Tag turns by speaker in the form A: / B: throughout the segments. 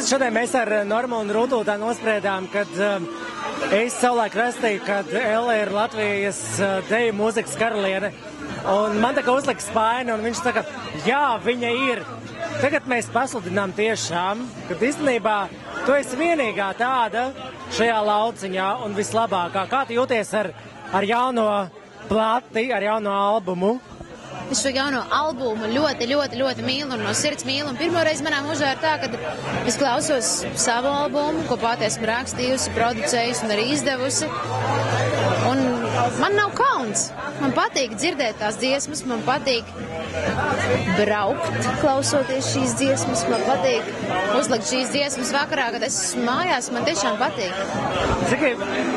A: Šodien mēs ar Normu un Rūtu tā nospriedām, kad es savulaik rakstīju, kad Elle ir Latvijas deju mūzikas karaliene. Un man tā kā uzlika spaini, un viņš saka, jā, viņa ir. Tagad mēs pasludinām tiešām, kad īstenībā tu esi vienīgā tāda šajā lauciņā un vislabākā. Kā tu jūties ar jauno plati, ar jauno albumu?
B: Es šo jauno albumu ļoti mīlu un no sirds mīlu. Un pirmoreiz manā mūžā ir tā, ka es klausos savu albumu, ko pati esmu rakstījusi, producējusi un arī izdevusi. Un man nav kauns. Man patīk dzirdēt tās dziesmas, man patīk braukt, klausoties šīs dziesmas. Man patīk uzlikt šīs dziesmas vakarā, kad es esmu mājās. Man tiešām patīk.
A: Cik,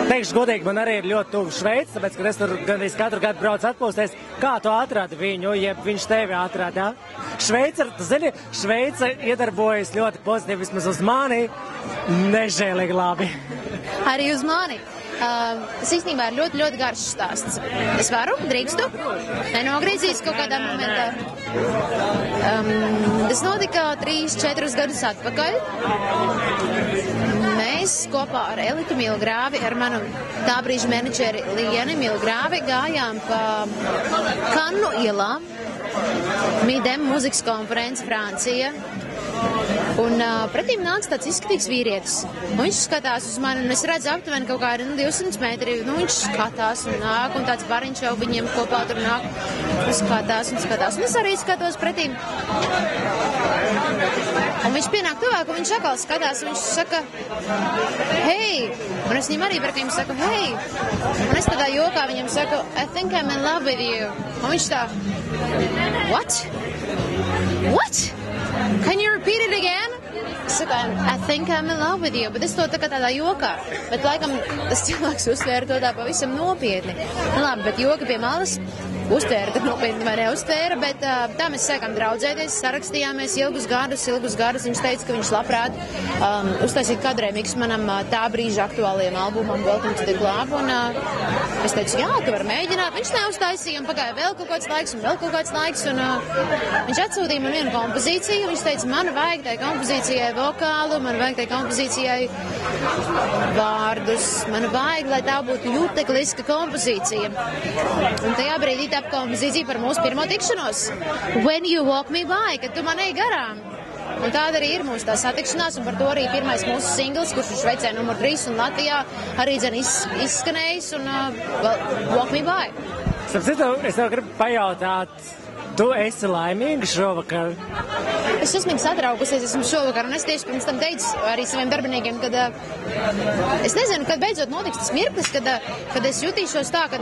A: teikšu godīgi, man arī ir ļoti tuvu Šveica, tāpēc, ka es tur gandrīz katru gadu braucu atpūsties. Kā tu atradi viņu, jeb viņš tevi atrada? Šveica iedarbojas ļoti pozitīvi, vismaz uz mani, nežēlīgi labi.
B: Arī uz mani. Tas īstenībā ir ļoti garš stāsts. Es varu, drīkstu, nenogrīzīs kaut kādā momentā. Tas notika 3-4 gadus atpakaļ. Mēs kopā ar Elitu Milgrāvi, ar manu tā brīža menedžeri Lieni Milgrāvi gājām pa Kannu ielā, Midem mūzikas konference Francija. Un pretīm nāca tāds izskatīgs vīrietis. Un viņš skatās uz mani, un es redzu aptuveni kaut kādi 200 metri. Viņš skatās un nāk, un tāds bariņš jau viņiem kopā tur nāk. Un skatās. Un es arī skatos pretīm. Un viņš pienāk tuvāk, un viņš atkal skatās, un viņš saka, hei! Un es viņam arī pretīm saku, hei! Un es tādā jokā viņam saku, I think I'm in love with you. Un viņš tā, what? What? Can you repeat it again? Es saku, I think I'm in love with you. Bet es to tā kā tādā jokā. Bet laikam tas cilvēks uztvēra to tā pavisam nopietni. Nu labi, bet joki pie malas. Uztvēra, tad nopietni vai neuztvēra, bet tā mēs sākām draudzēties, sarakstījāmies ilgus gadus. Viņš teica, ka viņš labprāt uztaisīt kādu remiksu manam tā brīža aktuālajiem albumam Welcome to the Club, un es teicu, jā, tu vari mēģināt. Viņš neuztaisīja, un pagāja vēl kaut kāds laiks, un viņš atsūtīja man vienu kompozīciju, un viņš teica, man vajag tai kompozīcijai vokālu, man vajag tai kompozīcijai vārdus, man vajag, lai tā būtu jutekliska kompozīcija. Un tajā brīdī tā kompozīcija par mūsu pirmo tikšanos. When you walk me by, kad tu man ej garām. Un tāda arī ir mūsu tā satikšanās, un par to arī pirmais mūsu singls, kurš ir Šveicē numur 3 un Latvijā arī dzen izskanējis, un walk me by.
A: Es tev gribu pajautāt, tu esi laimīga šovakar?
B: Es esmu satraukusies, esmu šovakar, un es tieši pirms tam teicu arī saviem darbiniekiem, kad es nezinu, kad beidzot notiks tas mirklis, kad es jutīšos tā, kad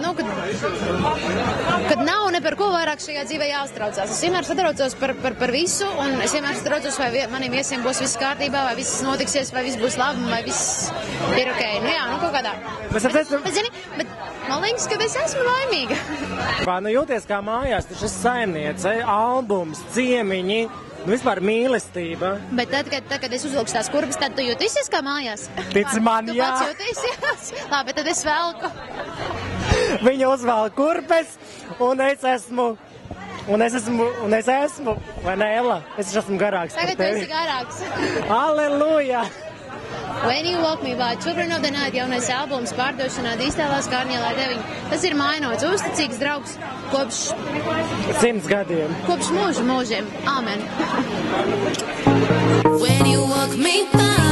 B: nav ne par ko vairāk šajā dzīvē jāuztraucās. Es vienmēr satraucos par visu, un es vienmēr satraucos, vai maniem viesiem būs viss kārtībā, vai viss notiksies, vai viss būs labi, vai viss ir ok. Nu jā, kaut kādā. Bet man liekas, ka es esmu laimīga.
A: Nu jūties kā mājās, taču esi saimniece, albums, ciemiņi, vispār mīlestība.
B: Bet tad, kad es uzvilkšu tās kurpes, tad tu jūtīsies kā mājās?
A: Tici man, jā.
B: Tu pats jūtīsies? Labi, tad es velku.
A: Viņa uzvelk kurpes, un es esmu, vai ne, Ella? Es esmu garāks par tevi.
B: Tagad tu esi garāks.
A: Halleluja!
B: When you walk me by, Children of the Night, jaunais albums pārdošanā Dīstēlās Kārņielā 9. Tas ir mainots, uzticīgs draugs kopš
A: 100 gadiem.
B: Kopš mūžiem. Amen.
C: When you walk me by